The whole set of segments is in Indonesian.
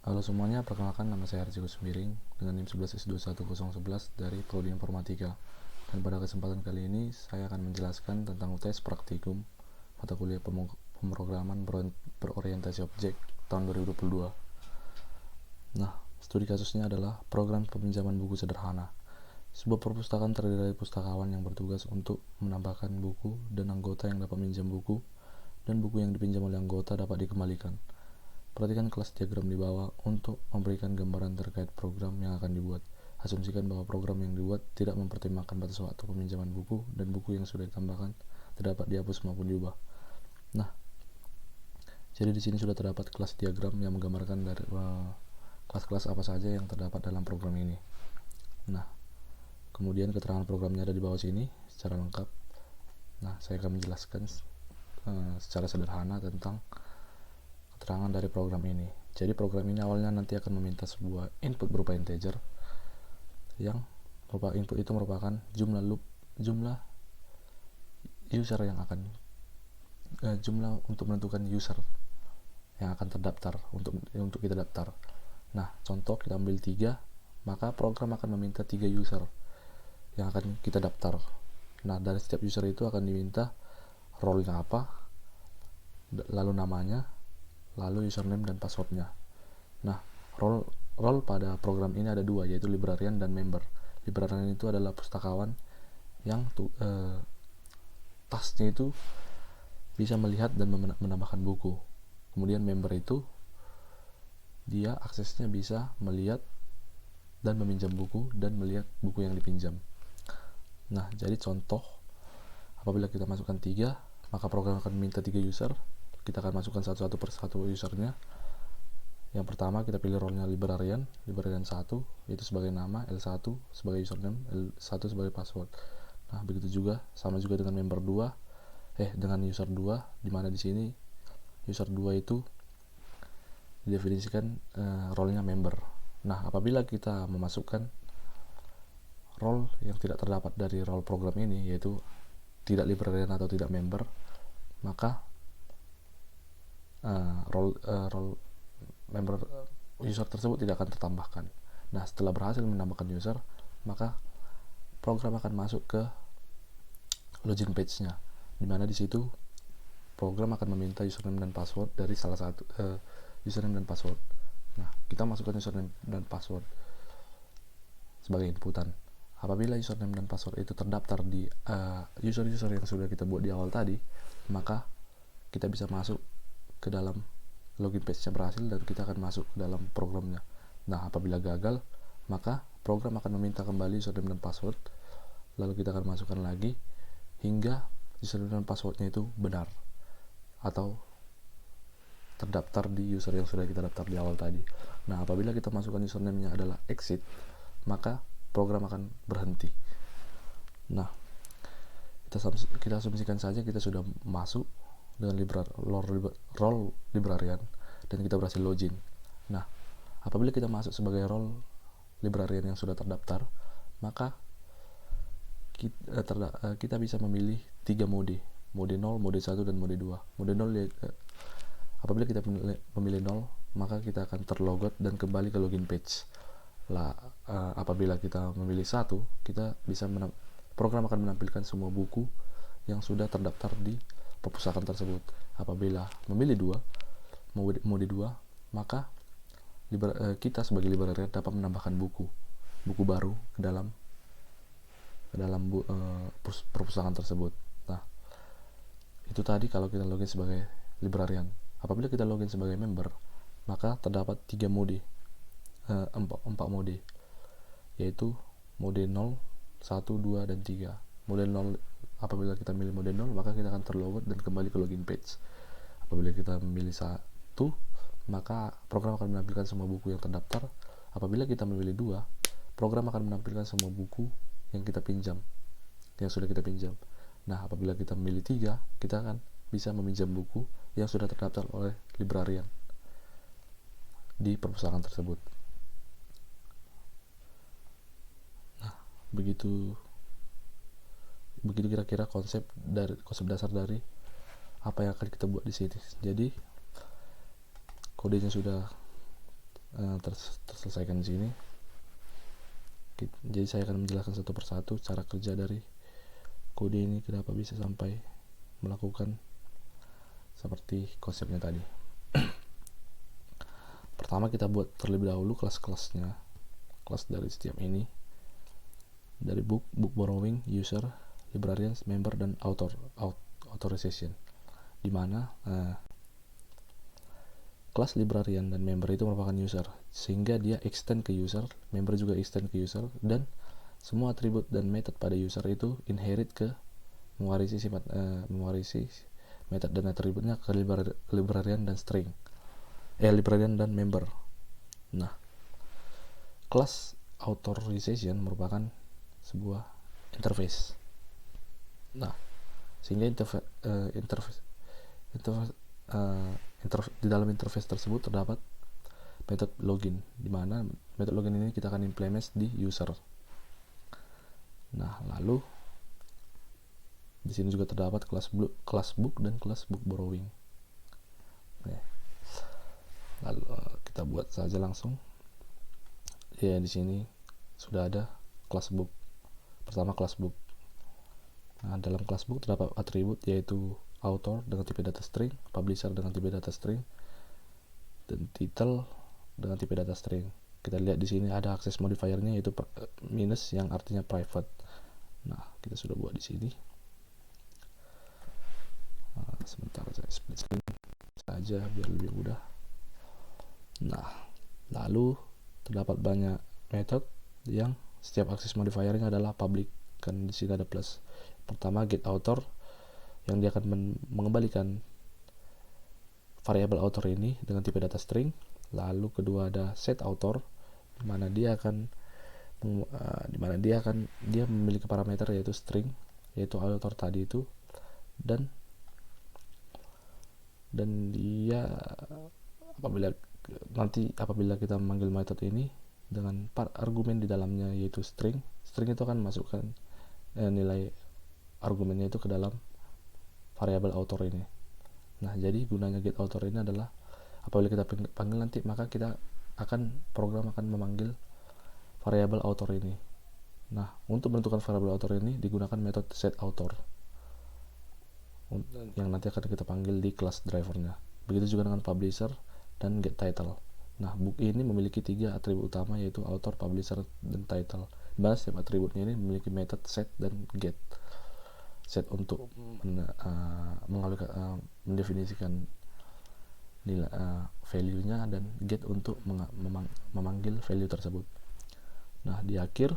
Halo semuanya, perkenalkan nama saya Harji Kusmiring dengan NIM 11S21011 dari Prodi Informatika. Dan pada kesempatan kali ini saya akan menjelaskan tentang UTS Praktikum mata kuliah pemrograman berorientasi objek tahun 2022. Nah, studi kasusnya adalah program peminjaman buku sederhana. Sebuah perpustakaan terdiri dari pustakawan yang bertugas untuk menambahkan buku dan anggota yang dapat meminjam buku, dan buku yang dipinjam oleh anggota dapat dikembalikan. Perhatikan kelas diagram di bawah untuk memberikan gambaran terkait program yang akan dibuat. Asumsikan bahwa program yang dibuat tidak mempertimbangkan batas waktu peminjaman buku dan buku yang sudah ditambahkan tidak dapat dihapus maupun diubah. Nah, jadi di sini sudah terdapat kelas diagram yang menggambarkan dari kelas-kelas apa saja yang terdapat dalam program ini. Nah, kemudian keterangan programnya ada di bawah sini secara lengkap. Nah, saya akan menjelaskan secara sederhana tentang keterangan dari program ini. Jadi program ini awalnya nanti akan meminta sebuah input berupa integer yang input itu merupakan jumlah user yang akan jumlah untuk menentukan user yang akan terdaftar untuk kita daftar. Nah, contoh kita ambil 3, maka program akan meminta 3 user yang akan kita daftar. Nah, dari setiap user itu akan diminta role-nya apa, lalu namanya, lalu username dan passwordnya. Nah, role pada program ini ada 2, yaitu librarian dan member. Librarian itu adalah pustakawan yang tasnya itu bisa melihat dan menambahkan buku. Kemudian member itu dia aksesnya bisa melihat dan meminjam buku dan melihat buku yang dipinjam. Nah, jadi contoh apabila kita masukkan 3, maka program akan meminta 3 user. Kita akan masukkan satu-satu per satu usernya. Yang pertama kita pilih role-nya librarian 1 itu sebagai nama, L1 sebagai username, L1 sebagai password. Nah, begitu juga sama juga dengan member 2 dengan user 2, di mana di sini user 2 itu didefinisikan role-nya member. Nah, apabila kita memasukkan role yang tidak terdapat dari role program ini, yaitu tidak librarian atau tidak member, maka role member user tersebut tidak akan tertambahkan. Nah, setelah berhasil menambahkan user, maka program akan masuk ke login page-nya, di mana di situ program akan meminta username dan password dari salah satu username dan password. Nah, kita masukkan username dan password sebagai inputan. Apabila username dan password itu terdaftar di user-user yang sudah kita buat di awal tadi, maka kita bisa masuk ke dalam login page-nya berhasil dan kita akan masuk ke dalam programnya. Nah, apabila gagal, maka program akan meminta kembali username dan password, lalu kita akan masukkan lagi hingga username dan passwordnya itu benar atau terdaftar di user yang sudah kita daftar di awal tadi. Nah, apabila kita masukkan username-nya adalah exit, maka program akan berhenti. Nah, kita asumsikan saja kita sudah masuk dengan role librarian dan kita berhasil login. Nah, apabila kita masuk sebagai role librarian yang sudah terdaftar, maka kita bisa memilih 3 mode 0, mode 1, dan mode 2. Mode 0 apabila kita memilih 0, maka kita akan terlogot dan kembali ke login page. Apabila kita memilih 1, kita bisa program akan menampilkan semua buku yang sudah terdaftar di perpustakaan tersebut. Apabila memilih 2, mode 2, maka kita sebagai librarian dapat menambahkan buku baru ke dalam perpustakaan tersebut. Nah, itu tadi kalau kita login sebagai librarian. Apabila kita login sebagai member, maka terdapat 3 mode, 4 mode, yaitu mode 0, 1, 2, dan 3. Mode 0, apabila kita milih mode 0, maka kita akan terlogot dan kembali ke login page. Apabila kita memilih 1, maka program akan menampilkan semua buku yang terdaftar. Apabila kita memilih 2, program akan menampilkan semua buku yang sudah kita pinjam. Nah, apabila kita memilih 3, kita akan bisa meminjam buku yang sudah terdaftar oleh librarian di perpustakaan tersebut. Nah, begitu kira-kira konsep dasar dari apa yang akan kita buat di sini. Jadi kodenya sudah terselesaikan di sini. Jadi saya akan menjelaskan satu persatu cara kerja dari kode ini, kenapa bisa sampai melakukan seperti konsepnya tadi. Pertama kita buat terlebih dahulu kelas-kelasnya, kelas dari setiap ini, dari book borrowing, user, librarians, member, dan authorization, dimana kelas librarian dan member itu merupakan user, sehingga dia extend ke user, member juga extend ke user, dan semua atribut dan method pada user itu inherit ke mewarisi method dan atributnya ke librarian dan string, librarian dan member. Nah, kelas authorization merupakan sebuah interface. Nah, sehingga di dalam interface tersebut terdapat method login, di mana method login ini kita akan implement di user. Nah, lalu di sini juga terdapat kelas book dan kelas book borrowing. Lalu kita buat saja langsung. Ya, di sini sudah ada kelas book. Pertama kelas book. Nah, dalam kelas book terdapat atribut yaitu author dengan tipe data string, publisher dengan tipe data string, dan title dengan tipe data string. Kita lihat di sini ada access modifiernya yaitu minus yang artinya private. Nah, kita sudah buat di sini. Sebentar saya split screen saja biar lebih mudah. Nah, lalu terdapat banyak method yang setiap access modifiernya adalah public. Kan di sini ada plus. Pertama get author yang dia akan mengembalikan variabel author ini dengan tipe data string. Lalu kedua ada set author di mana dia memiliki parameter yaitu string, yaitu author tadi itu, dan dia apabila kita memanggil method ini dengan argumen di dalamnya yaitu string itu akan masukkan nilai argumennya itu ke dalam variabel author ini. Nah, jadi gunanya get author ini adalah apabila kita panggil nanti, maka program akan memanggil variabel author ini. Nah, untuk menentukan variabel author ini digunakan metode set author yang nanti akan kita panggil di kelas drivernya. Begitu juga dengan publisher dan get title. Nah, book ini memiliki 3 atribut utama yaitu author, publisher, dan title. Bahas setiap atributnya ini memiliki method set dan get. Set untuk mendefinisikan nilai value-nya, dan get untuk memanggil value tersebut. Nah, di akhir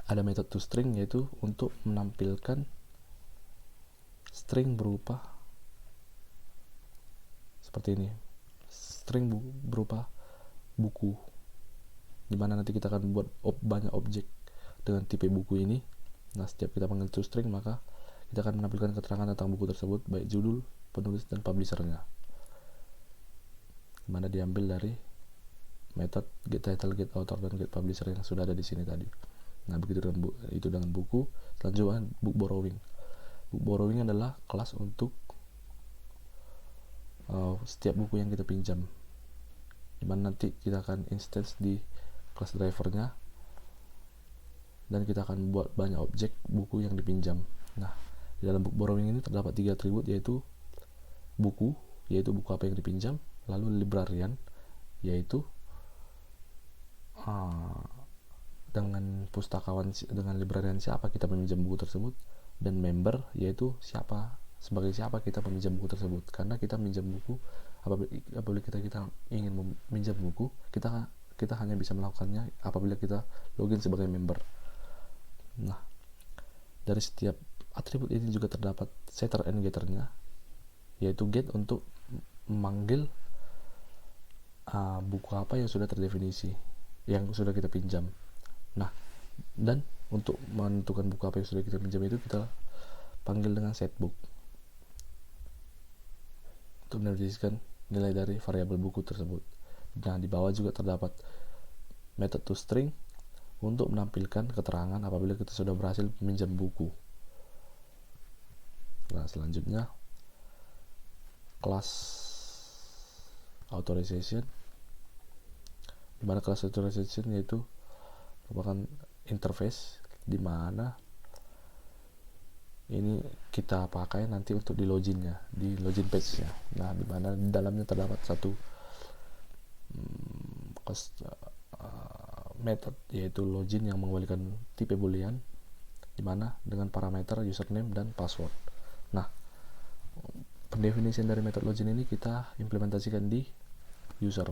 ada method toString yaitu untuk menampilkan string berupa seperti ini. String berupa buku, dimana nanti kita akan buat banyak objek dengan tipe buku ini. Nah, setiap kita panggil toString, maka kita akan menampilkan keterangan tentang buku tersebut, baik judul, penulis, dan publishernya, dimana diambil dari method get title, get author, dan get publisher yang sudah ada di sini tadi. Nah, begitu dengan buku. Selanjutnya book borrowing. Book borrowing adalah kelas untuk setiap buku yang kita pinjam, dimana nanti kita akan instance di kelas drivernya, dan kita akan buat banyak objek buku yang dipinjam. Nah, di dalam book borrowing ini terdapat 3 atribut yaitu buku, yaitu buku apa yang dipinjam, lalu librarian, yaitu dengan librarian siapa kita meminjam buku tersebut, dan member, yaitu sebagai siapa kita meminjam buku tersebut. Karena kita minjam buku, apabila kita ingin meminjam buku, kita hanya bisa melakukannya apabila kita login sebagai member. Nah, dari setiap atribut ini juga terdapat setter and getternya, yaitu get untuk memanggil buku apa yang sudah terdefinisi, yang sudah kita pinjam. Nah, dan untuk menentukan buku apa yang sudah kita pinjam itu kita panggil dengan setBook untuk mendefinisikan nilai dari variabel buku tersebut. Nah, di bawah juga terdapat method toString untuk menampilkan keterangan apabila kita sudah berhasil meminjam buku. Nah, selanjutnya kelas authorization di mana class authorization yaitu merupakan interface di mana ini kita pakai nanti untuk di login page-nya. Nah, di mana di dalamnya terdapat satu method yaitu login yang mengembalikan tipe boolean di mana dengan parameter username dan password. Nah, pendefinisian dari method login ini kita implementasikan di user,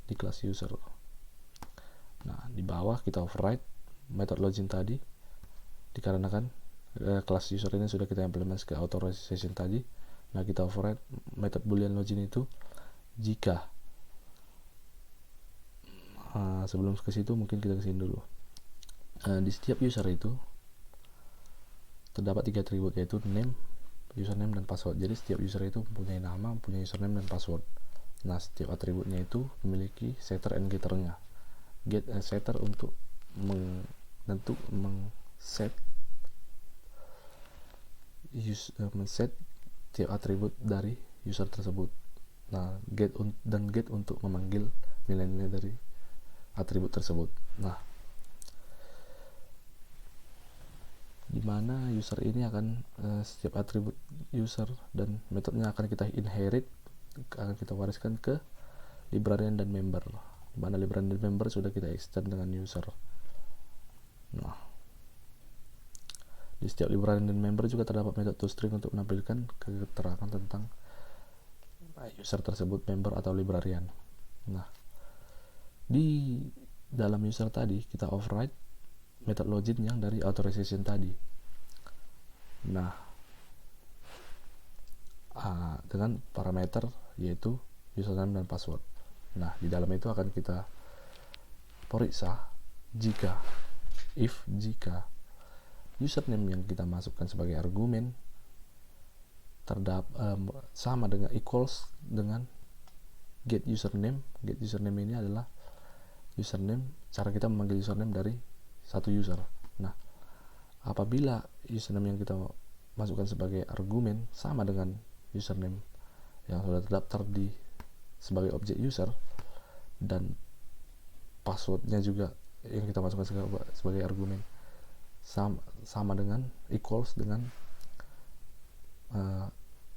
di kelas user. Nah, di bawah kita override method login tadi dikarenakan kelas user ini sudah kita implementasi ke authorization tadi. Nah, kita override method boolean login itu jika sebelum ke situ mungkin kita kesini dulu. Di setiap user itu terdapat 3 atribut yaitu name, username, dan password. Jadi setiap user itu mempunyai nama, mempunyai username dan password. Nah, setiap atributnya itu memiliki setter and getternya. Get setter untuk men-set tiap atribut dari user tersebut. Nah, get untuk memanggil nilai-nilai dari atribut tersebut. Nah, di mana user ini akan setiap atribut user dan metodenya akan kita inherit, akan kita wariskan ke librarian dan member. Di mana librarian dan member sudah kita extend dengan user. Nah, di setiap librarian dan member juga terdapat metode toString untuk menampilkan keterangan tentang user tersebut, member atau librarian. Nah, di dalam user tadi kita override method login yang dari authorization tadi. Nah, dengan parameter yaitu username dan password. Nah, di dalam itu akan kita periksa jika username yang kita masukkan sebagai argumen sama dengan equals dengan get username. Get username ini adalah username, cara kita memanggil username dari satu user. Nah, apabila username yang kita masukkan sebagai argumen sama dengan username yang sudah terdaftar sebagai objek user dan passwordnya juga yang kita masukkan sebagai argumen sama dengan equals dengan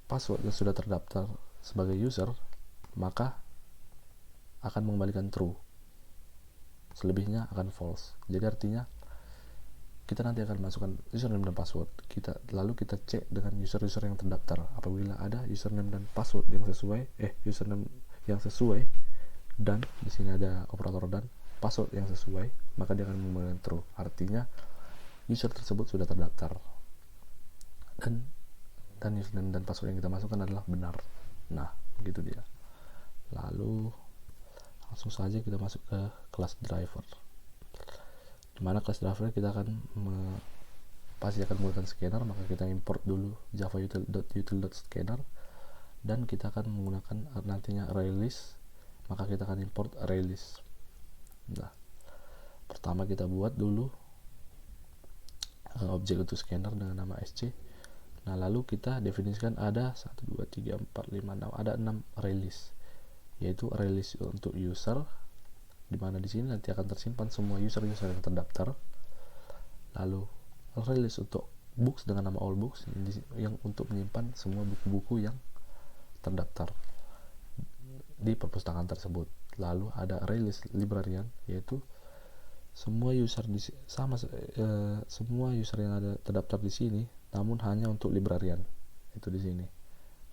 password yang sudah terdaftar sebagai user, maka akan mengembalikan true, selebihnya akan false. Jadi artinya kita nanti akan masukkan username dan password lalu kita cek dengan user-user yang terdaftar. Apabila ada username dan password yang sesuai username yang sesuai dan di sini ada operator dan password yang sesuai, maka dia akan mengembalikan true. Artinya user tersebut sudah terdaftar dan username dan password yang kita masukkan adalah benar. Nah, begitu dia. Lalu langsung saja kita masuk ke kelas driver, di mana kelas driver kita akan pasti akan menggunakan scanner. Maka kita import dulu java-util.scanner dan kita akan menggunakan nantinya release, maka kita akan import release. Nah, pertama kita buat dulu objek untuk scanner dengan nama sc. Nah, lalu kita definisikan ada 1, 2, 3, 4, 5, 6, ada 6 release, yaitu release untuk user, di mana di sini nanti akan tersimpan semua user-user yang terdaftar. Lalu release untuk books dengan nama all books yang untuk menyimpan semua buku-buku yang terdaftar di perpustakaan tersebut. Lalu ada release librarian, yaitu semua user semua user yang ada terdaftar di sini, namun hanya untuk librarian itu di sini.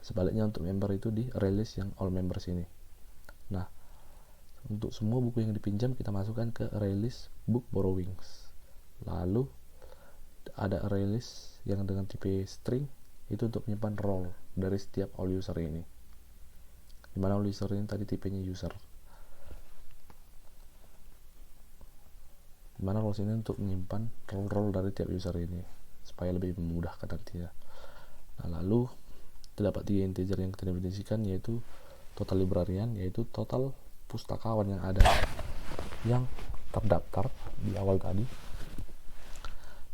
Sebaliknya untuk member itu di release yang all members ini. Nah, untuk semua buku yang dipinjam kita masukkan ke release book borrowings. Lalu ada release yang dengan tipe string, itu untuk menyimpan role dari setiap all user ini, dimana all user ini tadi tipenya user, dimana role ini untuk menyimpan role dari tiap user ini supaya lebih memudahkan nantinya. Nah, lalu terdapat 3 integer yang kita definisikan, yaitu total librarian, yaitu total pustakawan yang ada yang terdaftar di awal tadi.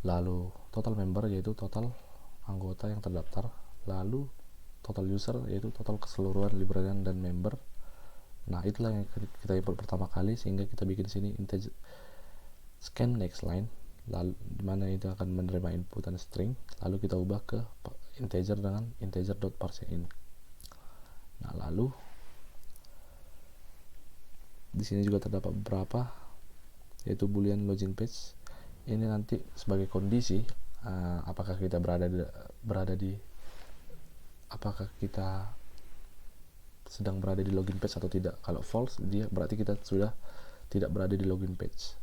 Lalu total member, yaitu total anggota yang terdaftar. Lalu total user, yaitu total keseluruhan librarian dan member. Nah, itulah yang kita import pertama kali, sehingga kita bikin sini integer scan next line, lalu dimana itu akan menerima inputan string, lalu kita ubah ke integer dengan integer.parseInt. Nah, lalu di sini juga terdapat beberapa, yaitu boolean login page. Ini nanti sebagai kondisi apakah kita apakah kita sedang berada di login page atau tidak. Kalau false, dia berarti kita sudah tidak berada di login page.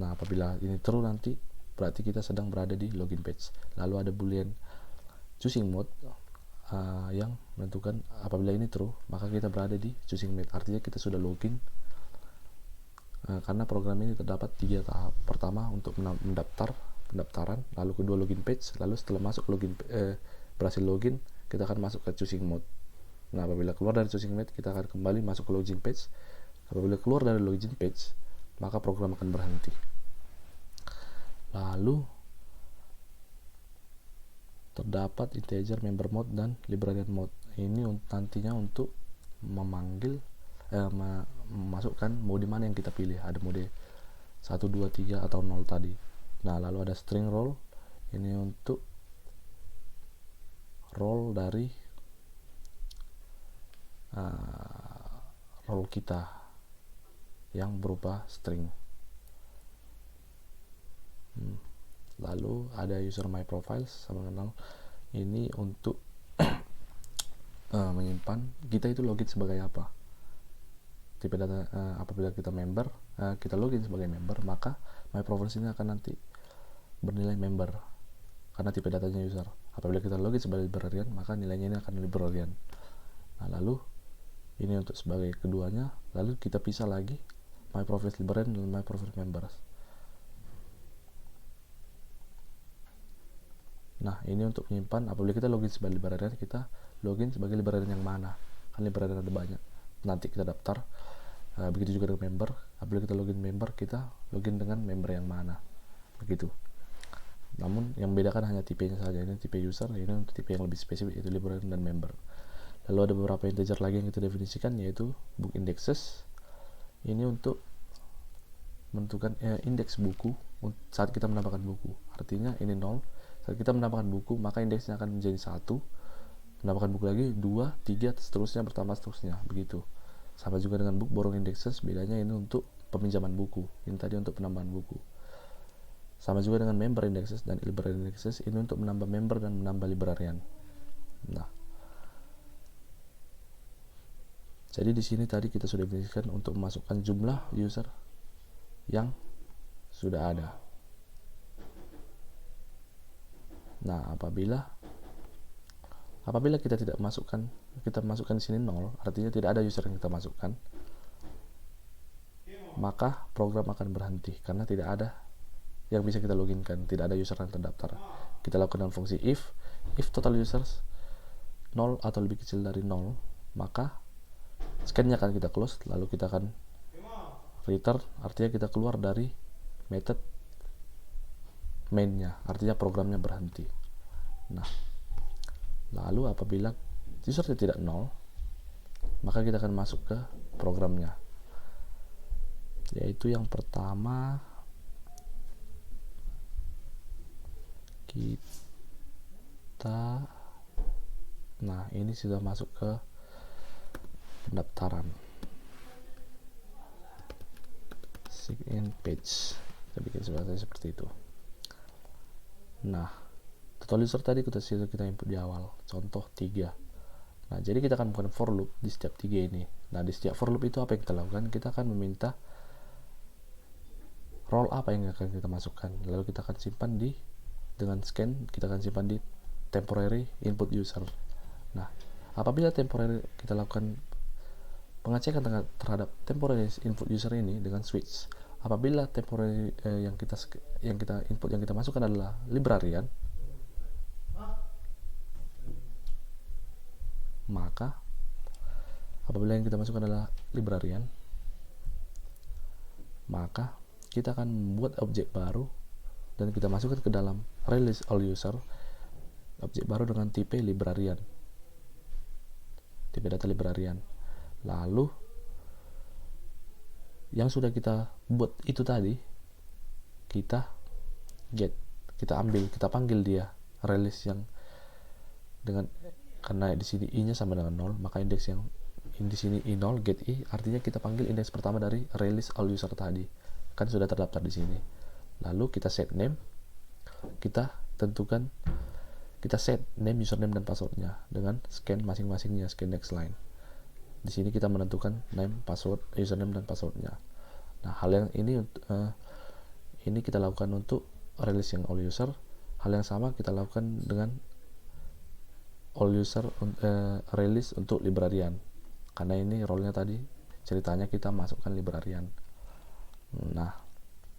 Nah, apabila ini true, nanti berarti kita sedang berada di login page. Lalu ada boolean choosing mode yang menentukan apabila ini true, maka kita berada di choosing mode, artinya kita sudah login. Karena program ini terdapat 3 tahap. Pertama untuk pendaftaran, lalu kedua login page, lalu setelah masuk berhasil login, kita akan masuk ke choosing mode. Nah, apabila keluar dari choosing mode, kita akan kembali masuk ke login page. Apabila keluar dari login page, maka program akan berhenti. Lalu terdapat integer member mode dan librarian mode. Ini nantinya untuk memasukkan mode mana yang kita pilih. Ada mode 1, 2, 3 atau 0 tadi. Nah, lalu ada string role. Ini untuk role dari role kita yang berupa string. Lalu ada user my profiles sama kenal. Ini untuk menyimpan kita itu login sebagai apa. Tipe data apabila kita member, kita login sebagai member, maka my profiles ini akan nanti bernilai member karena tipe datanya user. Apabila kita login sebagai librarian, maka nilainya ini akan librarian. Nah, lalu ini untuk sebagai keduanya. Lalu kita pisah lagi my profiles librarian dan my profiles members. Nah, ini untuk menyimpan apabila kita login sebagai librarian, kita login sebagai librarian yang mana, kan librarian ada banyak. Nanti kita daftar. Begitu juga dengan member. Apabila kita login member, kita login dengan member yang mana, begitu. Namun yang membedakan hanya tipenya saja. Ini tipe user, ini untuk tipe yang lebih spesifik, yaitu librarian dan member. Lalu ada beberapa integer lagi yang kita definisikan, yaitu book indexes. Ini untuk menentukan indeks buku saat kita menambahkan buku. Artinya ini 0. Saat kita menambahkan buku, maka indeksnya akan menjadi 1. Menambahkan buku lagi 2, 3, seterusnya, bertambah seterusnya, begitu. Sama juga dengan book borrow indexes, bedanya ini untuk peminjaman buku. Ini tadi untuk penambahan buku. Sama juga dengan member indexes dan librarian indexes, ini untuk menambah member dan menambah librarian. Nah, jadi di sini tadi kita sudah definisikan untuk memasukkan jumlah user yang sudah ada. Nah, apabila kita masukkan di sini 0, artinya tidak ada user yang kita masukkan, maka program akan berhenti karena tidak ada yang bisa kita loginkan, tidak ada user yang terdaftar. Kita lakukan dengan fungsi if total users 0 atau lebih kecil dari 0, maka scan-nya akan kita close, lalu kita akan return, artinya kita keluar dari method main-nya, artinya programnya berhenti. Nah, lalu apabila usernya tidak 0, maka kita akan masuk ke programnya, yaitu yang pertama nah ini sudah masuk ke pendaftaran, sign in page. Kita bikin seperti itu. Nah, total user tadi kita input di awal, contoh 3. Nah, jadi kita akan bukan for loop di setiap 3 ini. Nah, di setiap for loop itu apa yang kita lakukan? Kita akan meminta role apa yang akan kita masukkan, lalu kita akan simpan dengan scan, kita akan simpan di temporary input user. Nah, apabila temporary kita lakukan pengecekan terhadap temporary input user ini dengan switch, apabila temporary yang kita input yang kita masukkan adalah librarian, maka apabila yang kita masukkan adalah librarian, maka kita akan membuat objek baru dan kita masukkan ke dalam release all user, objek baru dengan tipe librarian, tipe data librarian. Lalu yang sudah kita buat itu tadi, kita get, kita ambil, kita panggil dia release yang dengan, karena di sini i-nya sama dengan 0, maka indeks yang di sini i0 get i, artinya kita panggil indeks pertama dari release all user tadi, kan sudah terdaftar di sini. Lalu kita set name, kita tentukan, kita set name, username dan passwordnya dengan scan masing-masingnya, scan next line. Di sini kita menentukan name, password, username dan passwordnya. Nah, hal yang ini kita lakukan untuk release yang all user. Hal yang sama kita lakukan dengan all user release untuk librarian, karena ini role-nya tadi ceritanya kita masukkan librarian. Nah,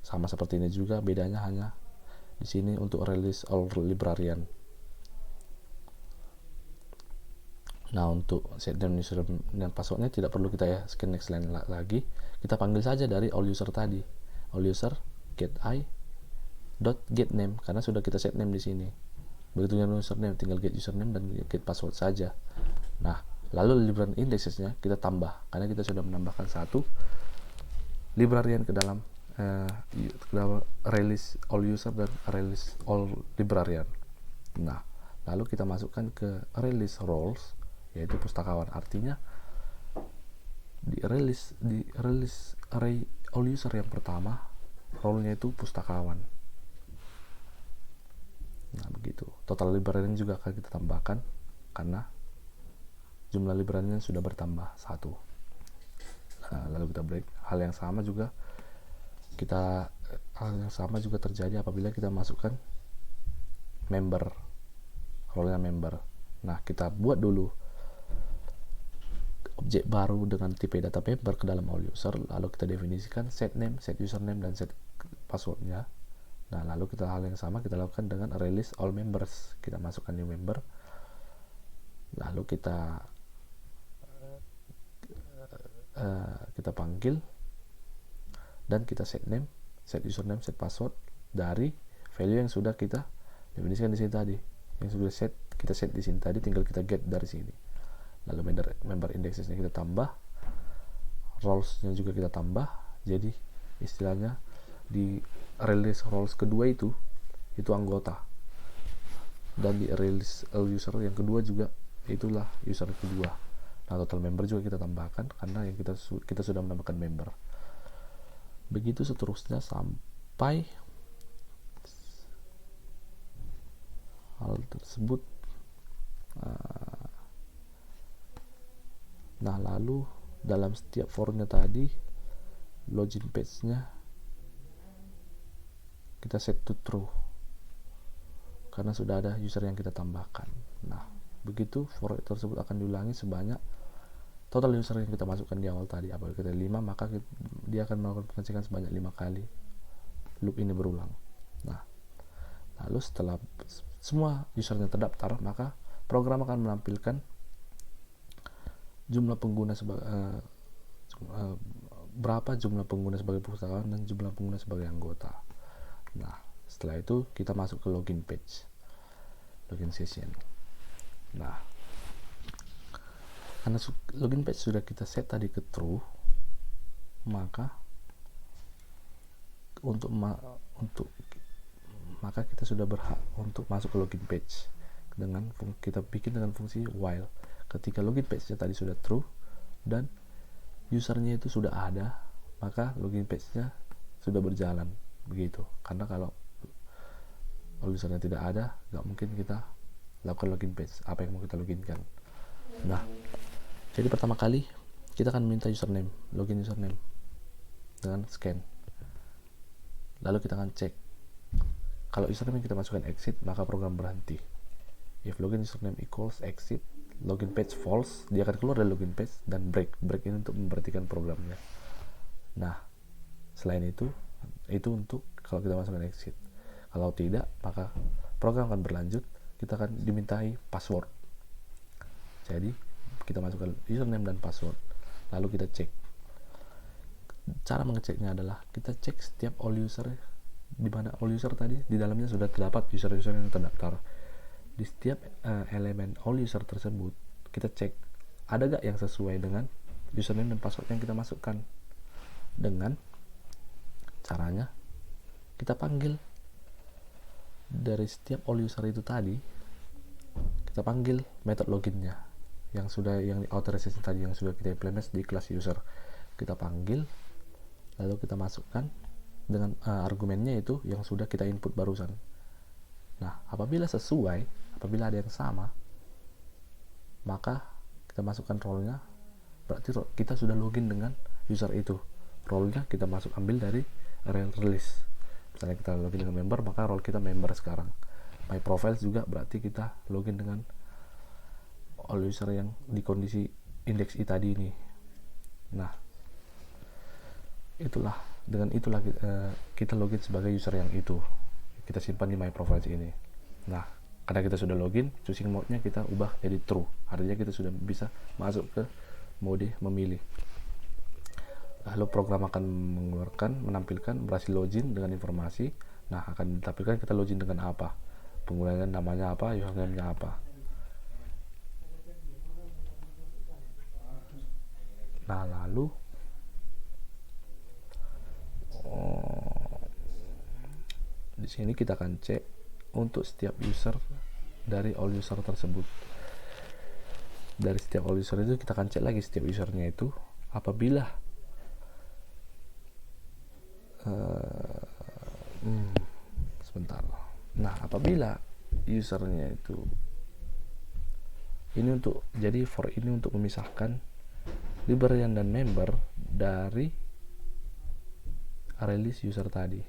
sama seperti ini juga, bedanya hanya di sini untuk release all librarian. Nah, untuk set name, username dan passwordnya tidak perlu kita ya scan next line lagi, kita panggil saja dari all user tadi, all user get I dot get name, karena sudah kita set name di sini. Begitu yang username, tinggal get username dan get password saja. Nah, lalu librarian indexesnya kita tambah, karena kita sudah menambahkan satu librarian ke dalam release all user dan release all librarian. Nah, lalu kita masukkan ke release roles, yaitu pustakawan. Artinya di release array all user yang pertama, role-nya itu pustakawan. Nah, begitu. Total librarian juga akan kita tambahkan karena jumlah librarian sudah bertambah 1. Nah, lalu kita break. Hal yang sama juga terjadi apabila kita masukkan member, role-nya member. Nah, kita buat dulu objek baru dengan tipe data member ke dalam all user, lalu kita definisikan set name, set username dan set passwordnya. Nah, lalu hal yang sama kita lakukan dengan release all members. Kita masukkan new member, lalu kita panggil dan kita set name, set username, set password dari value yang sudah kita definisikan di sini tadi, yang sudah kita set di sini tadi, tinggal kita get dari sini. Lalu member indexesnya kita tambah, roles-nya juga kita tambah. Jadi istilahnya di release roles kedua itu anggota, dan di release user yang kedua juga itulah user kedua. Nah, total member juga kita tambahkan karena yang kita sudah menambahkan member. Begitu seterusnya sampai hal tersebut. Nah, lalu dalam setiap formnya tadi, login page-nya kita set to true karena sudah ada user yang kita tambahkan. Nah, begitu for tersebut akan diulangi sebanyak total user yang kita masukkan di awal tadi. Apabila kita 5, maka dia akan melakukan pengecekan sebanyak 5 kali. Loop ini berulang. Nah, lalu setelah semua usernya terdaftar, maka program akan menampilkan jumlah pengguna berapa jumlah pengguna sebagai pustakawan dan jumlah pengguna sebagai anggota. Nah, setelah itu kita masuk ke login page, login session. Nah, karena login page sudah kita set tadi ke true, maka maka kita sudah berhak untuk masuk ke login page dengan kita bikin dengan fungsi while. Ketika login page-nya tadi sudah true dan usernya itu sudah ada, maka login page-nya sudah berjalan. Begitu. Karena kalau usernya tidak ada, nggak mungkin kita lakukan login page apa yang mau kita loginkan. Nah, jadi pertama kali kita akan minta username, login username dengan scan. Lalu kita akan cek. Kalau username kita masukkan exit, maka program berhenti. If login username equals exit, login page false, dia akan keluar dari login page, dan break ini untuk memberhentikan programnya. Nah, selain itu untuk kalau kita masukkan exit. Kalau tidak, maka program akan berlanjut, kita akan dimintai password. Jadi kita masukkan username dan password, lalu kita cek. Cara mengeceknya adalah kita cek setiap all user, di mana all user tadi di dalamnya sudah terdapat user-user yang terdaftar. Di setiap elemen all user tersebut kita cek ada gak yang sesuai dengan username dan password yang kita masukkan. dengan caranya kita panggil dari setiap all user itu tadi, kita panggil method loginnya yang authorization tadi yang sudah kita implement di kelas user. Kita panggil, lalu kita masukkan dengan argumennya itu yang sudah kita input barusan. Nah, apabila ada yang sama, maka kita masukkan role-nya, berarti kita sudah login dengan user itu. Role-nya kita ambil dari array release. Misalnya kita login dengan member, maka role kita member sekarang. My profile juga berarti kita login dengan all user yang di kondisi index i tadi ini. Nah, dengan itulah kita login sebagai user yang itu. Kita simpan di my profile ini. Nah, karena kita sudah login, choosing mode-nya kita ubah jadi true. Artinya kita sudah bisa masuk ke mode memilih. Lalu program akan menampilkan berhasil login dengan informasi. Nah, akan ditampilkan kita login dengan apa, penggunaan namanya apa, username-nya apa. Nah, lalu di sini kita akan cek untuk setiap user dari all user tersebut. Dari setiap all user itu kita akan cek lagi setiap usernya itu apabila sebentar. Nah, apabila usernya itu ini untuk memisahkan librarian dan member dari array list user tadi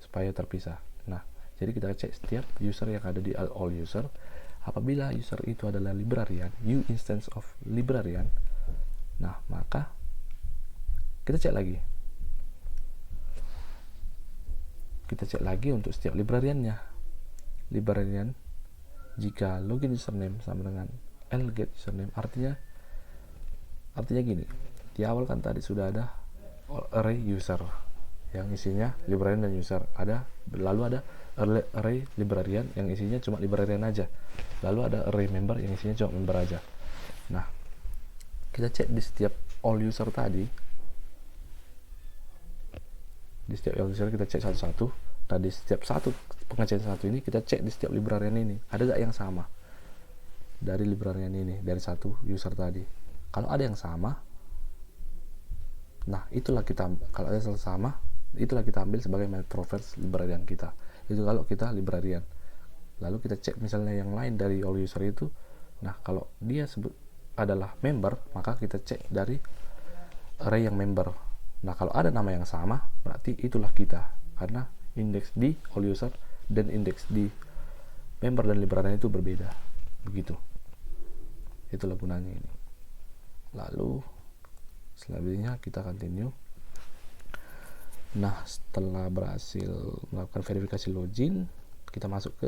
supaya terpisah. Nah, jadi kita cek setiap user yang ada di all user. Apabila user itu adalah librarian, new instance of librarian, nah maka kita cek lagi. Kita cek lagi untuk setiap librariannya. Librarian jika login username sama dengan get username, artinya gini. Di awal kan tadi sudah ada array user yang isinya librarian dan user. Lalu ada array librarian yang isinya cuma librarian aja. Lalu ada array member yang isinya cuma member aja. Nah, kita cek di setiap all user tadi. Di setiap all user kita cek satu-satu. Nah, di setiap satu pengecekan satu ini kita cek di setiap librarian ini ada gak yang sama dari librarian ini, dari satu user tadi. Kalau ada yang sama, nah itulah kita ambil sebagai my profile librarian kita. Itu kalau kita librarian. Lalu kita cek misalnya yang lain dari all user itu. Nah, kalau dia adalah member, maka kita cek dari array yang member. Nah, kalau ada nama yang sama, berarti itulah kita. Karena indeks di all user dan indeks di member dan librarian itu berbeda. Begitu. Itulah gunanya ini. Lalu selanjutnya kita continue. Nah, setelah berhasil melakukan verifikasi login, kita masuk ke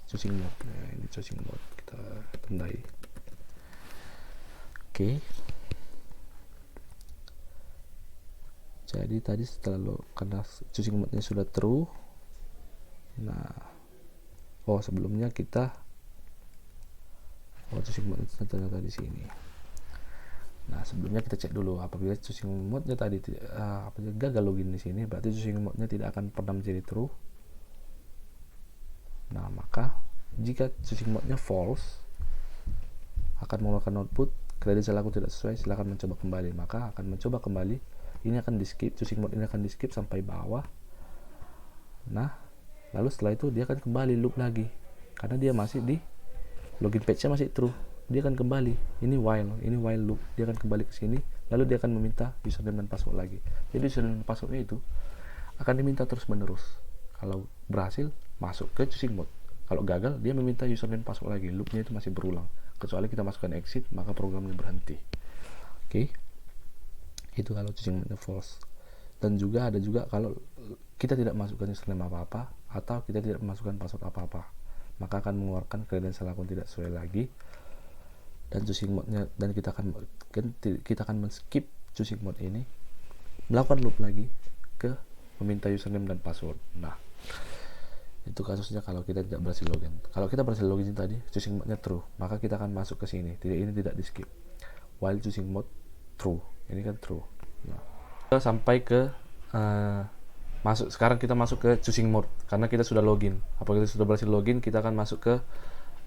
choosing mode. Nah, ini choosing mode, kita tandai. Oke. Jadi tadi karena choosing mode-nya sudah true. Nah, sebelumnya kita choosing mode-nya ternyata di sini. Nah, sebelumnya kita cek dulu apabila choosing mode-nya tadi gagal login di sini, berarti choosing mode-nya tidak akan pernah menjadi true. Nah, maka jika choosing mode-nya false, akan mengeluarkan output credential aku tidak sesuai, silakan mencoba kembali. Maka akan mencoba kembali, ini akan di skip, choosing mode ini akan di skip sampai bawah. Nah, lalu setelah itu dia akan kembali loop lagi karena dia masih di login page-nya masih true. Dia akan kembali, ini while loop, dia akan kembali ke sini, lalu dia akan meminta username dan password lagi. Jadi username dan passwordnya itu akan diminta terus menerus. Kalau berhasil, masuk ke choosing mode. Kalau gagal, dia meminta username dan password lagi. Loopnya itu masih berulang. Kecuali kita masukkan exit, maka programnya berhenti. Oke. Itu kalau choosing mode false. Dan juga ada kalau kita tidak masukkan username apa-apa atau kita tidak masukkan password apa-apa, maka akan mengeluarkan credential akun tidak sesuai lagi. Dan choosing mode-nya, dan kita akan men-skip choosing mode ini, melakukan loop lagi ke meminta username dan password. Nah, itu kasusnya kalau kita tidak berhasil login. Kalau kita berhasil login tadi, choosing mode-nya true, maka kita akan masuk ke sini. Ini tidak di skip. While choosing mode true, ini kan true. Nah, sampai ke sekarang kita masuk ke choosing mode karena kita sudah login. Apabila kita sudah berhasil login, kita akan masuk ke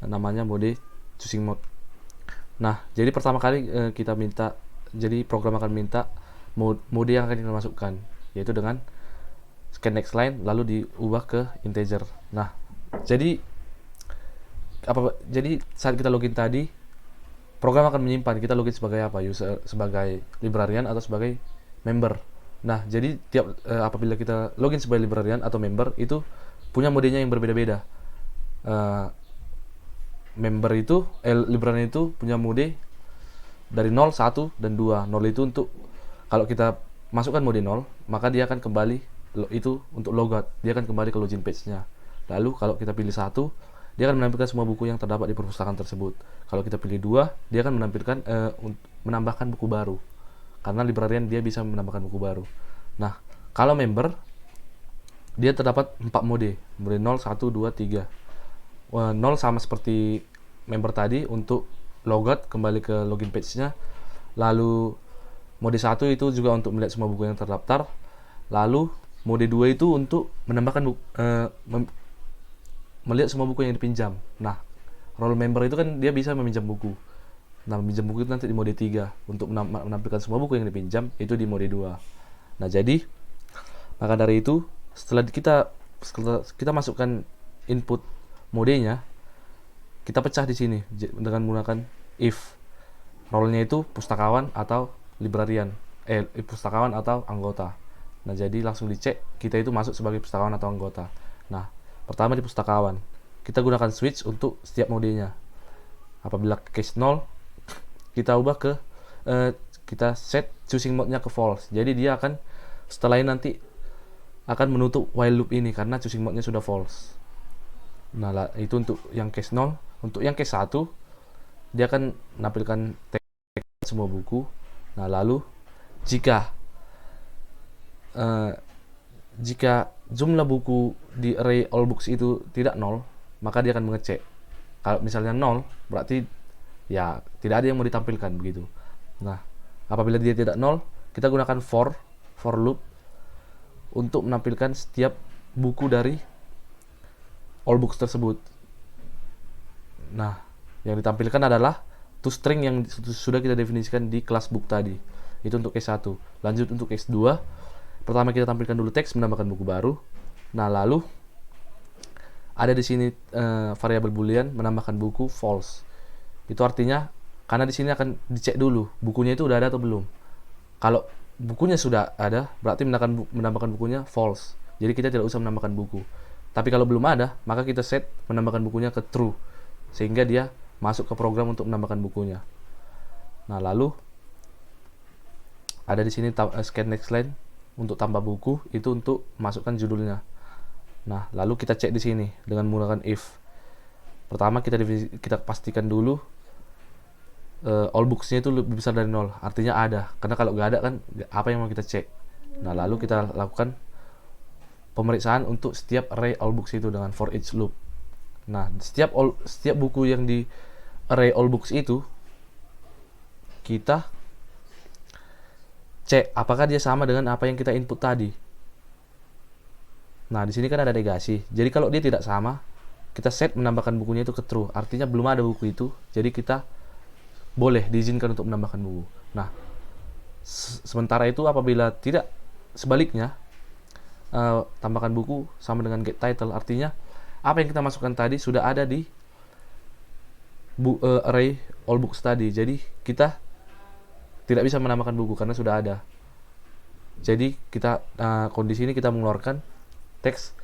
namanya mode choosing mode. Nah, jadi pertama kali jadi program akan minta mode yang akan kita masukkan, yaitu dengan scan next line lalu diubah ke integer. Nah, jadi saat kita login tadi, program akan menyimpan kita login sebagai apa, user, sebagai librarian atau sebagai member. Nah, jadi apabila kita login sebagai librarian atau member, itu punya modenya yang berbeda-beda. Librarian itu punya mode dari 0, 1, dan 2. 0 itu untuk kalau kita masukkan mode 0, maka dia akan kembali itu untuk logout. Dia akan kembali ke login page-nya. Lalu kalau kita pilih 1, dia akan menampilkan semua buku yang terdapat di perpustakaan tersebut. Kalau kita pilih 2, dia akan menambahkan buku baru. Karena librarian dia bisa menambahkan buku baru. Nah, kalau member, dia terdapat 4 mode 0, 1, 2, 3. 0 sama seperti member tadi untuk logout kembali ke login page-nya. Lalu mode 1 itu juga untuk melihat semua buku yang terdaftar. Lalu mode 2 itu untuk menambahkan melihat semua buku yang dipinjam. Nah, role member itu kan dia bisa meminjam buku. Nah, meminjam buku itu nanti di mode 3. Untuk menampilkan semua buku yang dipinjam itu di mode 2. Nah, jadi maka dari itu setelah kita masukkan input modenya, kita pecah di sini dengan menggunakan if. Role-nya itu pustakawan atau librarian, pustakawan atau anggota. Nah, jadi langsung dicek kita itu masuk sebagai pustakawan atau anggota. Nah, pertama di pustakawan, kita gunakan switch untuk setiap modenya. Apabila case 0, kita ubah kita set choosing mode-nya ke false. Jadi dia akan setelah ini nanti akan menutup while loop ini karena choosing mode-nya sudah false. Nah, itu untuk yang case 0. Untuk yang case 1, dia akan menampilkan teks semua buku. Nah, lalu jika jumlah buku di array all books itu tidak 0, maka dia akan mengecek. Kalau misalnya 0, berarti ya tidak ada yang mau ditampilkan begitu. Nah, apabila dia tidak 0, kita gunakan for loop untuk menampilkan setiap buku dari all books tersebut. Nah, yang ditampilkan adalah toString yang sudah kita definisikan di kelas book tadi. Itu untuk case 1. Lanjut untuk case 2. Pertama kita tampilkan dulu teks menambahkan buku baru. Nah, lalu ada di sini variabel boolean menambahkan buku false. Itu artinya karena di sini akan dicek dulu bukunya itu udah ada atau belum. Kalau bukunya sudah ada, berarti menambahkan bukunya false. Jadi kita tidak usah menambahkan buku. Tapi kalau belum ada, maka kita set menambahkan bukunya ke true, sehingga dia masuk ke program untuk menambahkan bukunya. Nah, lalu ada di sini scan next line untuk tambah buku, itu untuk masukkan judulnya. Nah, lalu kita cek di sini dengan menggunakan if. Pertama kita pastikan dulu all books-nya itu lebih besar dari 0, artinya ada. Karena kalau nggak ada kan apa yang mau kita cek. Nah, lalu kita lakukan pemeriksaan untuk setiap array all books itu dengan for each loop. Nah, setiap buku yang di array all books itu kita cek apakah dia sama dengan apa yang kita input tadi. Nah, di sini kan ada negasi. Jadi kalau dia tidak sama, kita set menambahkan bukunya itu ke true. Artinya belum ada buku itu, jadi kita boleh diizinkan untuk menambahkan buku. Nah, sementara itu apabila tidak, sebaliknya tambahkan buku sama dengan get title, artinya apa yang kita masukkan tadi sudah ada di array all books tadi. Jadi kita tidak bisa menambahkan buku karena sudah ada. Jadi kita kondisi ini kita mengeluarkan teks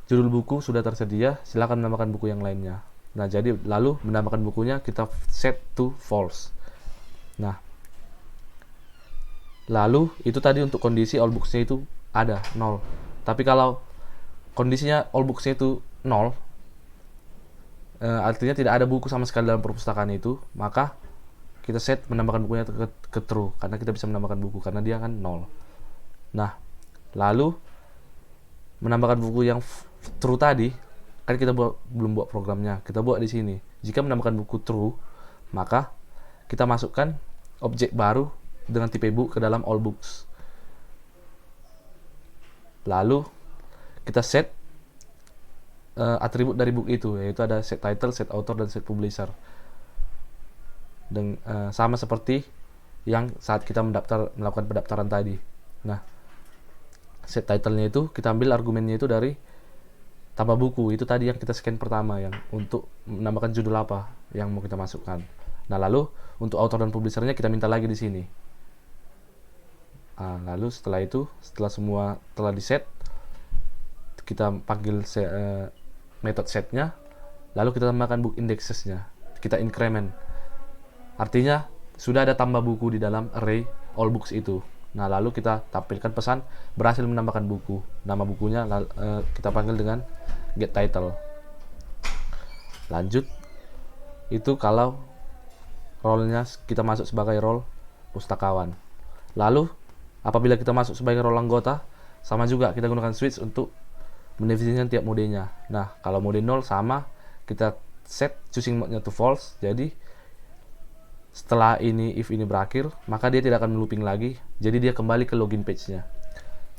judul buku sudah tersedia, silakan menambahkan buku yang lainnya. Nah, jadi lalu menambahkan bukunya kita set to false. Nah, lalu itu tadi untuk kondisi all books-nya itu ada 0. Tapi kalau kondisinya all books-nya itu 0, artinya tidak ada buku sama sekali dalam perpustakaan itu, maka kita set menambahkan bukunya ke true, karena kita bisa menambahkan buku karena dia kan 0. Nah, lalu menambahkan buku yang true tadi kan kita belum buat programnya, kita buat di sini. Jika menambahkan buku true, maka kita masukkan objek baru dengan tipe book ke dalam all books. Lalu kita set atribut dari book itu, yaitu ada set title, set author, dan set publisher. Dan sama seperti yang saat kita melakukan pendaftaran tadi. Nah, set title-nya itu kita ambil argumennya itu dari tambah buku. Itu tadi yang kita scan pertama, yang untuk menambahkan judul apa yang mau kita masukkan. Nah, lalu untuk author dan publishernya kita minta lagi di sini. Lalu setelah semua telah di set, kita panggil method setnya, lalu kita tambahkan book indexes-nya, kita increment. Artinya sudah ada tambah buku di dalam array all books itu. Nah, lalu kita tampilkan pesan berhasil menambahkan buku. Nama bukunya kita panggil dengan get title. Lanjut, itu kalau role-nya kita masuk sebagai role pustakawan. Lalu apabila kita masuk sebagai role anggota, sama juga kita gunakan switch untuk mendefinisikan tiap modenya. Nah, kalau mode 0 sama, kita set choosing mode-nya to false. Jadi setelah if ini berakhir, maka dia tidak akan looping lagi. Jadi dia kembali ke login page-nya.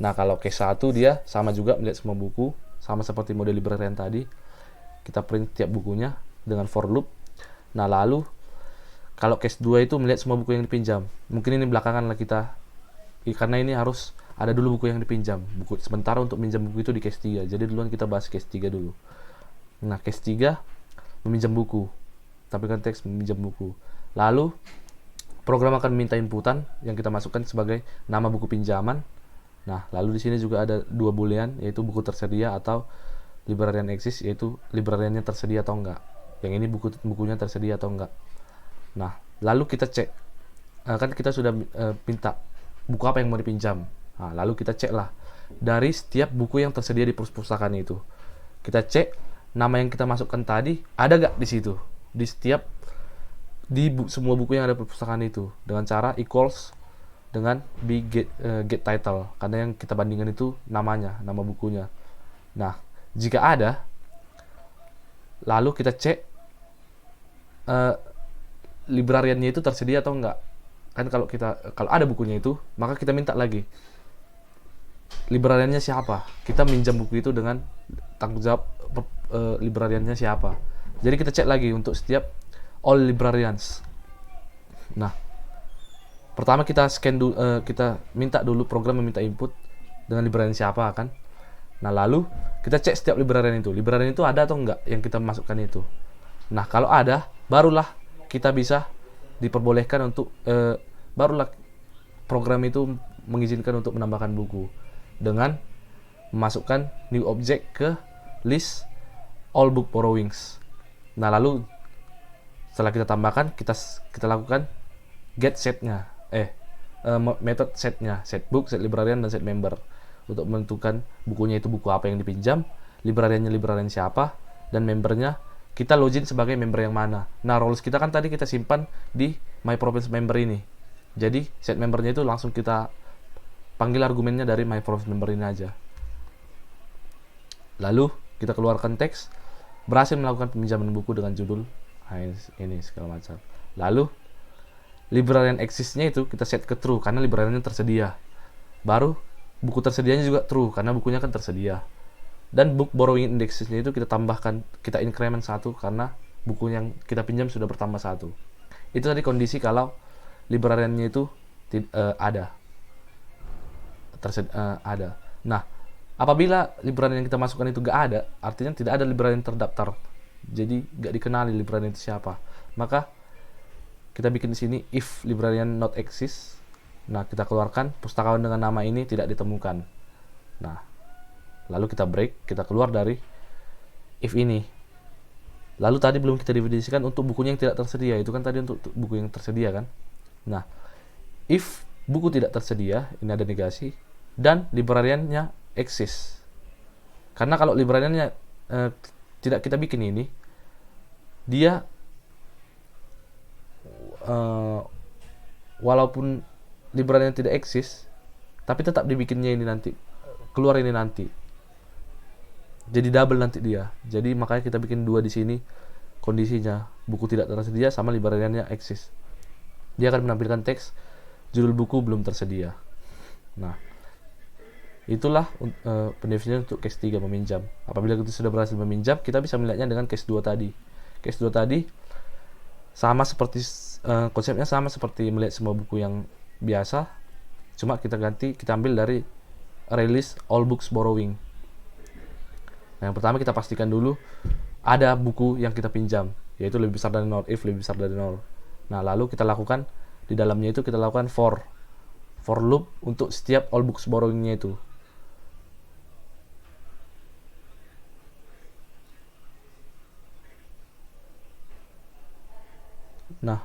Nah, kalau case 1 dia sama juga melihat semua buku, sama seperti mode librarian tadi. Kita print tiap bukunya dengan for loop. Nah, lalu kalau case 2 itu melihat semua buku yang dipinjam. Mungkin ini belakangan lah karena ini harus ada dulu buku yang dipinjam. Sementara untuk minjam buku itu di case 3. Jadi duluan kita bahas case 3 dulu. Nah, case 3 meminjam buku. Tampilkan teks meminjam buku. Lalu program akan minta inputan yang kita masukkan sebagai nama buku pinjaman. Nah, lalu di sini juga ada dua boolean, yaitu buku tersedia atau librarian exist, yaitu librariannya tersedia atau enggak. Yang ini bukunya tersedia atau enggak. Nah, lalu kita cek. Kan kita sudah minta buku apa yang mau dipinjam. Nah, lalu kita cek lah dari setiap buku yang tersedia di perpustakaan itu. Kita cek nama yang kita masukkan tadi ada gak di situ, di semua buku yang ada di perpustakaan itu, dengan cara equals dengan get title, karena yang kita bandingkan itu nama bukunya. Nah, jika ada, lalu kita cek librariannya itu tersedia atau enggak. Kan kalau ada bukunya itu, maka kita minta lagi librariannya siapa. Kita minjam buku itu dengan tanggung jawab librariannya siapa. Jadi kita cek lagi untuk setiap all librarians. Nah, pertama kita kita minta dulu program meminta input dengan librarian siapa kan. Nah, lalu kita cek setiap librarian itu ada atau enggak yang kita masukkan itu. Nah, kalau ada, barulah kita bisa diperbolehkan untuk barulah program itu mengizinkan untuk menambahkan buku dengan memasukkan new object ke list all book borrowings. Nah, lalu setelah kita tambahkan, kita lakukan get setnya, method setnya, set book, set librarian, dan set member, untuk menentukan bukunya itu buku apa yang dipinjam, librariannya librarian siapa, dan membernya kita login sebagai member yang mana. Nah, roles kita kan tadi kita simpan di my province member ini. Jadi set membernya itu langsung kita panggil argumennya dari my province member ini aja. Lalu kita keluarkan teks berhasil melakukan peminjaman buku dengan judul ini segala macam. Lalu librarian exist-nya itu kita set ke true karena librariannya tersedia. Baru buku tersedianya juga true karena bukunya kan tersedia. Dan book borrowing indexes-nya itu kita tambahkan, kita increment 1 karena buku yang kita pinjam sudah bertambah 1. Itu tadi kondisi kalau librariannya itu ada. Ada. Nah, apabila librarian yang kita masukkan itu gak ada, artinya tidak ada librarian terdaftar. Jadi gak dikenali librarian itu siapa. Maka kita bikin di sini if librarian not exist. Nah, kita keluarkan pustakawan dengan nama ini tidak ditemukan. Nah, lalu kita break, kita keluar dari if ini. Lalu tadi belum kita definisikan untuk bukunya yang tidak tersedia. Itu kan tadi untuk buku yang tersedia kan. Nah, if buku tidak tersedia, ini ada negasi, dan librariannya exist. Karena kalau librariannya tidak kita bikin ini, dia walaupun librarian tidak exist, tapi tetap dibikinnya ini nanti, keluar ini nanti. Jadi double nanti dia. Jadi makanya kita bikin dua di sini kondisinya, buku tidak tersedia sama librariannya exist. Dia akan menampilkan teks judul buku belum tersedia. Nah, Itulah pendefinisian untuk case 3 meminjam. Apabila kita sudah berhasil meminjam, kita bisa melihatnya dengan case 2 tadi. Case 2 tadi sama seperti konsepnya sama seperti melihat semua buku yang biasa, cuma kita ambil dari release all books borrowing. Nah, yang pertama kita pastikan dulu ada buku yang kita pinjam, yaitu lebih besar dari 0, if lebih besar dari 0. Nah, lalu kita lakukan di dalamnya itu kita lakukan for loop untuk setiap all books borrowingnya itu. Nah,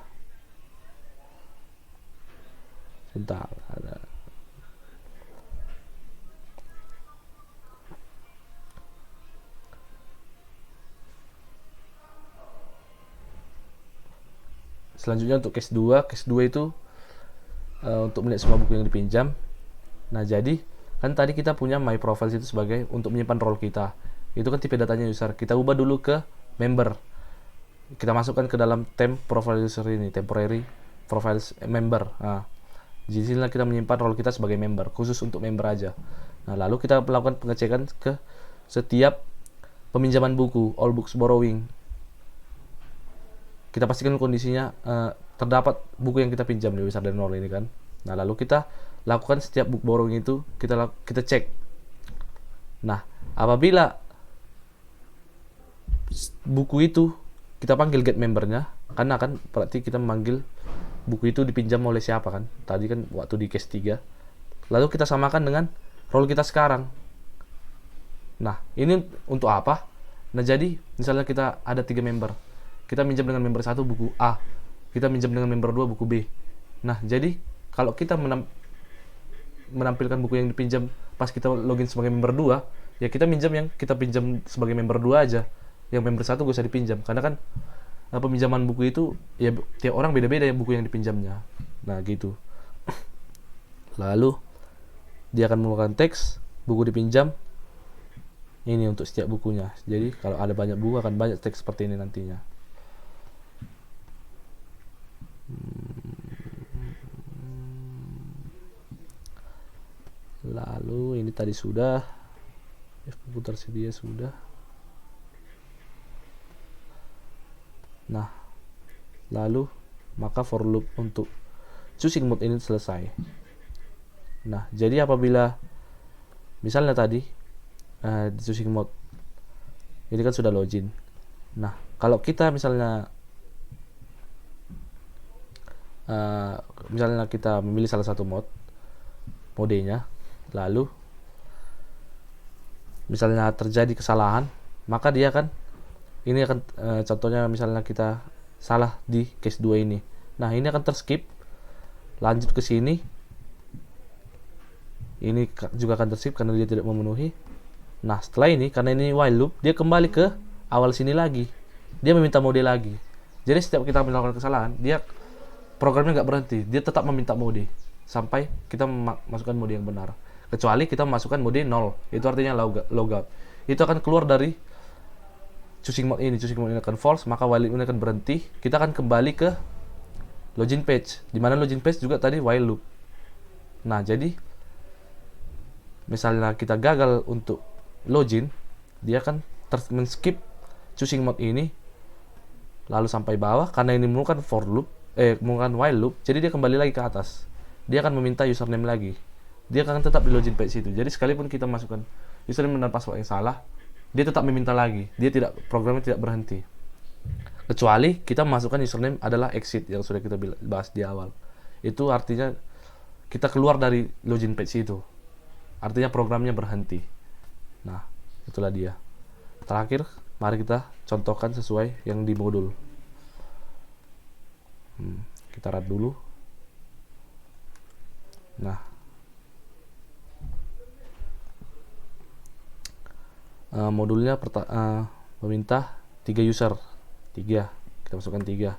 sebentar, ada selanjutnya untuk case 2 itu untuk melihat semua buku yang dipinjam. Nah, jadi kan tadi kita punya my profiles itu sebagai untuk menyimpan role kita. Itu kan tipe datanya user. Kita ubah dulu ke member. Kita masukkan ke dalam temp profile user ini, temporary profiles member. Nah, di sinilah kita menyimpan role kita sebagai member, khusus untuk member aja. Nah, lalu kita melakukan pengecekan ke setiap peminjaman buku, all books borrowing. Kita pastikan kondisinya terdapat buku yang kita pinjam lebih besar dari 0 ini kan. Nah, lalu kita lakukan setiap book borrowing itu kita cek. Nah, apabila buku itu kita panggil get membernya, karena kan berarti kita memanggil buku itu dipinjam oleh siapa kan. Tadi kan waktu di case 3. Lalu kita samakan dengan role kita sekarang. Nah, ini untuk apa? Nah, jadi misalnya kita ada 3 member. Kita minjam dengan member 1 buku A, kita minjam dengan member 2 buku B. Nah, jadi kalau kita menampilkan buku yang dipinjam pas kita login sebagai member 2, ya kita minjam yang kita pinjam sebagai member 2 aja. Yang member 1 gak usah dipinjam, karena kan peminjaman buku itu ya tiap orang beda-beda ya buku yang dipinjamnya. Nah, gitu. Lalu dia akan menggunakan teks buku dipinjam ini untuk setiap bukunya. Jadi kalau ada banyak buku akan banyak teks seperti ini nantinya. Lalu ini tadi sudah, buku tersedia sudah. Nah, lalu maka for loop untuk choosing mode ini selesai. Nah, jadi apabila misalnya tadi di choosing mode ini kan sudah login. Nah, kalau kita misalnya kita memilih salah satu modenya, lalu misalnya terjadi kesalahan, maka dia kan ini akan contohnya misalnya kita salah di case 2 ini. Nah, ini akan terskip, lanjut ke sini, ini juga akan terskip karena dia tidak memenuhi. Nah, setelah ini karena ini while loop, dia kembali ke awal sini lagi, dia meminta mode lagi. Jadi setiap kita melakukan kesalahan, dia programnya nggak berhenti, dia tetap meminta mode sampai kita masukkan mode yang benar. Kecuali kita masukkan mode 0, itu artinya logout. Itu akan keluar dari choosing mode ini akan false, maka while loop ini akan berhenti. Kita akan kembali ke login page, dimana login page juga tadi while loop. Nah, jadi misalnya kita gagal untuk login, dia akan men-skip choosing mode ini lalu sampai bawah, karena ini menggunakan menggunakan while loop, jadi dia kembali lagi ke atas. Dia akan meminta username lagi. Dia akan tetap di login page itu. Jadi sekalipun kita masukkan username dan password yang salah, dia tetap meminta lagi. Programnya tidak berhenti. Kecuali kita masukkan username adalah exit yang sudah kita bahas di awal. Itu artinya kita keluar dari login page itu. Artinya programnya berhenti. Nah, itulah dia. Terakhir, mari kita contohkan sesuai yang di modul. Kita run dulu. Nah, modulnya meminta 3 user. 3, kita masukkan 3.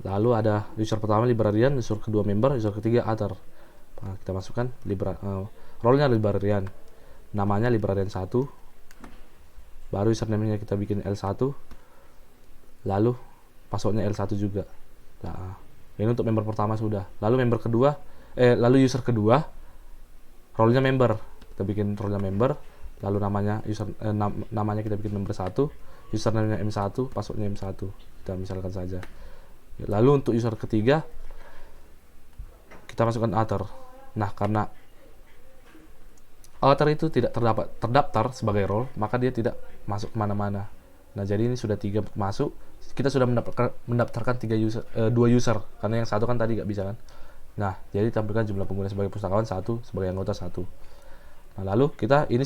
Lalu ada user pertama librarian, user kedua member, user ketiga other. Nah, kita masukkan role-nya librarian, namanya librarian 1, baru username-nya kita bikin L1, lalu passwordnya L1 juga. Nah, ini untuk member pertama sudah. Lalu user kedua, role-nya member. kita bikin role member, lalu namanya kita bikin member 1, username-nya M1, passwordnya M1, kita misalkan saja. Lalu untuk user ketiga kita masukkan author. Nah, karena author itu tidak terdaftar sebagai role, maka dia tidak masuk kemana-mana. Nah, jadi ini sudah 3 masuk, kita sudah mendaftarkan 2 user, karena yang satu kan tadi nggak bisa kan. Nah, jadi tampilkan jumlah pengguna sebagai pustakawan 1, sebagai anggota 1. Nah, lalu ini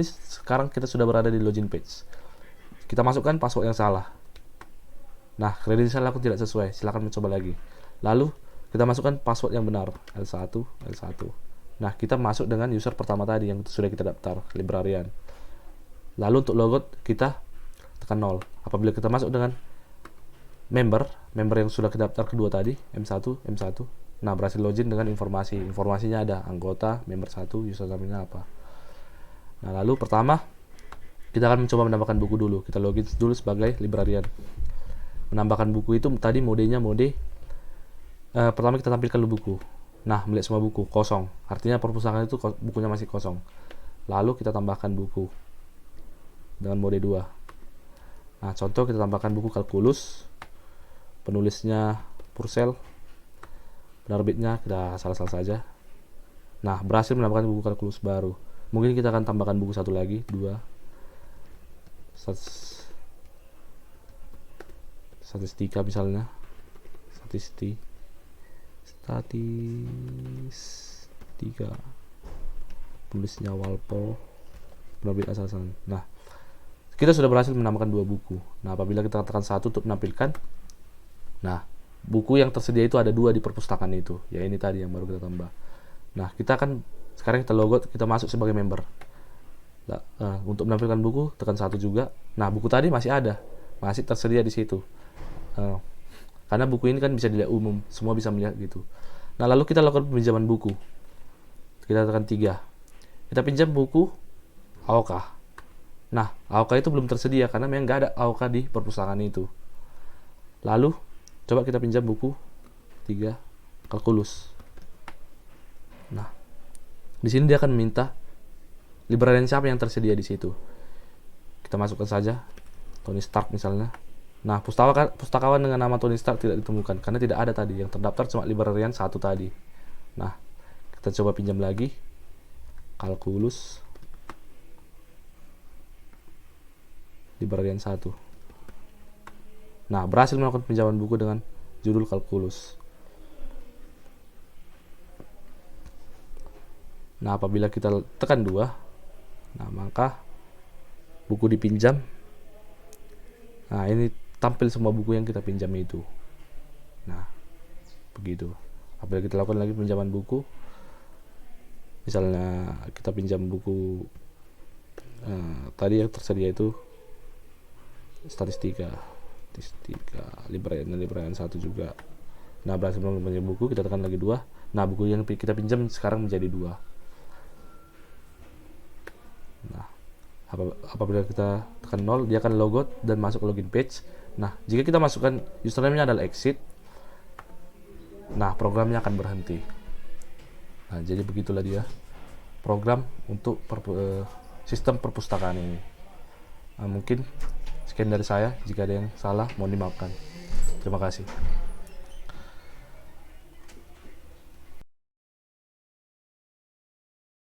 sekarang kita sudah berada di login page. Kita masukkan password yang salah. Nah, kredensial aku tidak sesuai, silakan mencoba lagi. Lalu kita masukkan password yang benar, L1. Nah, kita masuk dengan user pertama tadi yang sudah kita daftar, librarian. Lalu untuk logout kita tekan 0. Apabila kita masuk dengan member yang sudah kita daftar kedua tadi, M1. Nah, berhasil login dengan informasinya ada anggota, member 1, username-nya apa. Nah, lalu pertama kita akan mencoba menambahkan buku dulu. Kita login dulu sebagai librarian. Menambahkan buku itu tadi modenya pertama kita tampilkan dulu buku. Nah, melihat semua buku kosong, artinya perpustakaan itu bukunya masih kosong. Lalu kita tambahkan buku dengan mode 2. Nah, contoh kita tambahkan buku kalkulus, penulisnya Purcell, penerbitnya kita salah-salah saja. Nah, berhasil menambahkan buku kalkulus baru. Mungkin kita akan tambahkan buku satu lagi, 2. Statistika misalnya. Statistika. Penulisnya Walpole, penerbit asal-asalan. Nah, kita sudah berhasil menambahkan 2 buku. Nah, apabila kita tekan 1 untuk menampilkan, nah, buku yang tersedia itu ada 2 di perpustakaan itu, ya ini tadi yang baru kita tambah. Nah, sekarang kita logout, kita masuk sebagai member. Nah, untuk menampilkan buku tekan 1 juga. Nah, buku tadi masih ada, masih tersedia di situ. Karena buku ini kan bisa dilihat umum, semua bisa melihat gitu. Nah, lalu kita lakukan peminjaman buku. Kita tekan 3. Kita pinjam buku AOK. Nah, AOK itu belum tersedia karena memang nggak ada AOK di perpustakaan itu. Lalu coba kita pinjam buku 3 kalkulus. Nah, di sini dia akan meminta librarian siapa yang tersedia di situ. Kita masukkan saja Tony Stark misalnya. Nah, pustakawan dengan nama Tony Stark tidak ditemukan karena tidak ada tadi, yang terdaftar cuma librarian 1 tadi. Nah, kita coba pinjam lagi kalkulus librarian 1. Nah, berhasil melakukan pinjaman buku dengan judul kalkulus. Nah, apabila kita tekan 2, nah maka buku dipinjam. Nah, ini tampil semua buku yang kita pinjam itu. Nah, begitu. Apabila kita lakukan lagi pinjaman buku, misalnya kita pinjam buku tadi yang tersedia itu statistika librarian 1 juga. Nah, berhasil pinjam buku, kita tekan lagi 2. Nah, buku yang kita pinjam sekarang menjadi 2. Nah, apabila kita tekan 0, dia akan logout dan masuk login page. Nah, jika kita masukkan username-nya adalah exit, nah programnya akan berhenti. Nah, jadi begitulah dia program untuk sistem perpustakaan ini. Nah, mungkin sekian dari saya. Jika ada yang salah, mohon dimaafkan. Terima kasih.